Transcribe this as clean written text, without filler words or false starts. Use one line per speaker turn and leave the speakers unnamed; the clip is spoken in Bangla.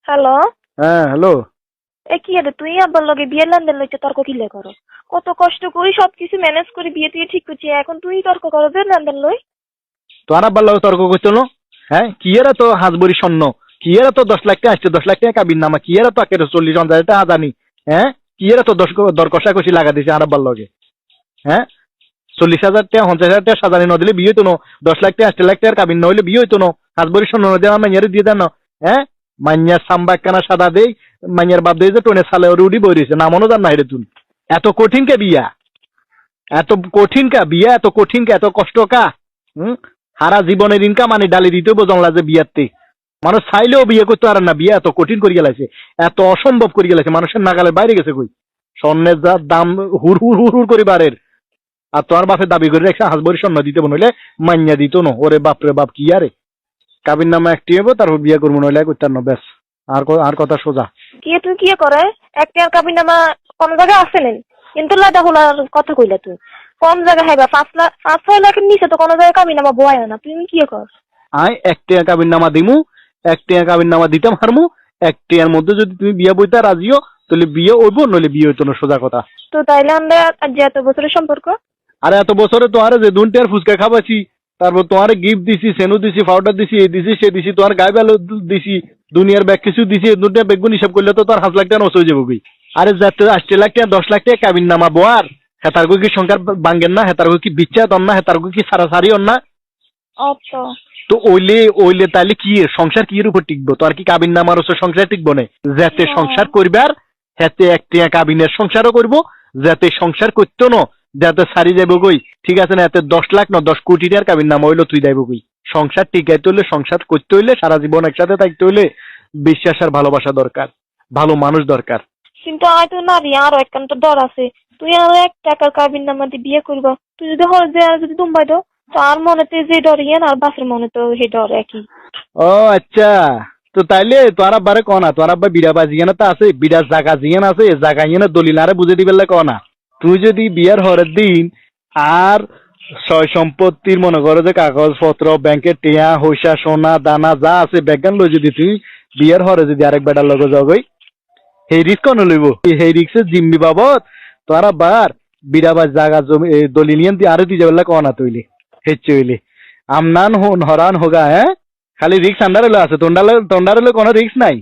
হ্যালো।
হ্যাঁ হ্যালো।
এ কি রে, তুই আব্বার লগে বিয়ের লেনদেন লইতে তর্ক কিলে করো? কত কষ্ট করি সবকিছু ম্যানেজ করে বিয়ে তুই ঠিক করছি, এখন তুই তর্ক করো যে লেনদেন লই।
তোমার আব্বার লগে তর্ক করছো না? হ্যাঁ কি এরা তো হাজবরি স্বর্ণ, কি এরা তো 10 লাখ টাকা আসছে, 10 লাখ টাকা কাবির নামা, কি এরা তো আকের 40,000 টাকা আদানি। হ্যাঁ কি এরা তো দর কষাকষি লাগা দিছে আর আব্বার লগে। হ্যাঁ 40,000 টাকা 50,000 টাকা সাজানি ন দিলে বিয়ে হইতো না, 10 লাখ টাকা 8 লাখ টাকার কাবির না হইলে বিয়ে হইতো না। হাজবরি স্বর্ণ না দেওয়া মাইয়ারে দিয়ে দেন না। হ্যাঁ মাইয়ার সাম্বা কানা সাদা দেই, মাইয়ার বাপ দেই যে টোনে সালে ওর উড়ি বই রয়েছে, নামনো জান না হেরে তুই। এত কঠিন কে বিয়া, এত কঠিন কা বিয়া, এত কঠিন কা, এত কষ্ট কা? হুম সারা জীবনের ইনকাম আনি ডালি দিতে বোঝাংলা যে বিয়াতে মানুষ চাইলেও বিয়ে করতে পারে না, বিয়ে এত কঠিন করে গেলাইছে, এত অসম্ভব করে গেলাইছে, মানুষের নাগালের বাইরে গেছে কই। স্বর্ণের যা দাম হুর হুর হুর হুর করে বাড়ের, আর তোমার বাপের দাবি করে রেখে হাজবরি স্বর্ণ দিতে নইলে মাইয়া দিত না। ওরে বাপরে বাপ কি আরে, কাবির নামে একটি হবো তারপর বিয়ে করবো নইলে করতে না, ব্যাস। আর কথা সোজা।
কি তুই কি করে একটা আর কাবির নামা কোন জায়গায় আছে নেই, কিন্তু লাদা হলার কথা কইলা তুই কম জায়গায় হ্যাঁ 5 লাখ 5-6 লাখের নিচে তো কোনো জায়গায় কাবির নামা বয় না, তুই কি কর?
আয় একটা কাবির নামা দিমু, একটা কাবির নামা দিতাম হারমু, একটিয়ার মধ্যে যদি তুমি বিয়ে বইতে রাজিও তাহলে বিয়ে হইব, নইলে বিয়ে হইতো না, সোজা কথা।
তো তাইলে আমরা আর যে এত বছরের সম্পর্ক।
আরে এত বছরে তোমারে যে 2 টিয়ার ফুচকা খাওয়াছি, তারপর তোমারে গিফট দিছি, সেনু দিছি, পাউডার দিছি, এই দিছি সে দিছি, তোমার গায়ে বেলো দিছি, দুনিয়ার ব্যাগ কিছু দিছি, 2 টিয়া বেগুন হিসাব করলে তো তোর 5 লাখ টাকা নষ্ট হয়ে যাবো গই। আরে যাতে 8 লাখ টাকা 10 লাখ টাকা কাবিন নামা বোয়ার, হেতার কি সংসার ভাঙ্গেন না, হেতার কি বিচ্ছা দন না, হেতার কি সারাসারি অন না।
আচ্ছা।
তো ওইলে ওইলে তাহলে কি সংসার কি এর উপর টিকবো? তো আর কি কাবিন নামার ওসব সংসার টিকবো না? যাতে সংসার করবার হাতে একটা কাবিনের সংসারও করবো, যাতে সংসার করতো না, যাতে সারি যাবো গই, ঠিক আছে না? এতে 10 লাখ না 10 কোটি টাকার কাবিন নামা হইলো তুই যাইব গই। সংসার টিকাইতে হইলে, সংসার করতে হইলে, সারা জীবন একসাথে থাকতে হইলে বিশ্বাস আর ভালোবাসা দরকার, ভালো মানুষ দরকার।
কিন্তু আয় তো নারী আরো একখান তো ডর আছে, তুই আর 1 টাকার কাবির নামা দিয়ে বিয়ে করবা, তুই যদি হল যে আর যদি দুম্বাই দাও তো আর মনেতে যে ডর ইয়ে আর বাসের মনে তো সেই ডর একই।
ও আচ্ছা, তো তাইলে তোর আব্বারে কনা, তোর আব্বা বিড়া বাজিয়ে তো আছে, বিড়া জাগা জিয়ান আছে, জাগা ইয়ে দলিল আরে বুঝে দিবে কনা। তুই যদি বিয়ার হরের দিন আর সয় সম্পত্তির মনে করো যে কাগজপত্র, ব্যাংকের টিয়া হইসা সোনা দানা যা আছে ব্যাগান লই, যদি তুই বিয়ার হরে যদি আরেক বেটার লগে যাবই, সেই রিস্ক কন লইব? সেই রিক্সের জিম্মি বাবদ তোর আব্বার বিড়া বাজ জাগা জমি দলিল ইয়ে দিয়ে আরো দিয়ে যাবে কনা তৈলি হেচ্ছে হইলে আমনান হন হরান হোগা। হ্যাঁ খালি রিক্স আন্ডারে আছে, তন্ডারে কোনো রিক্স নাই।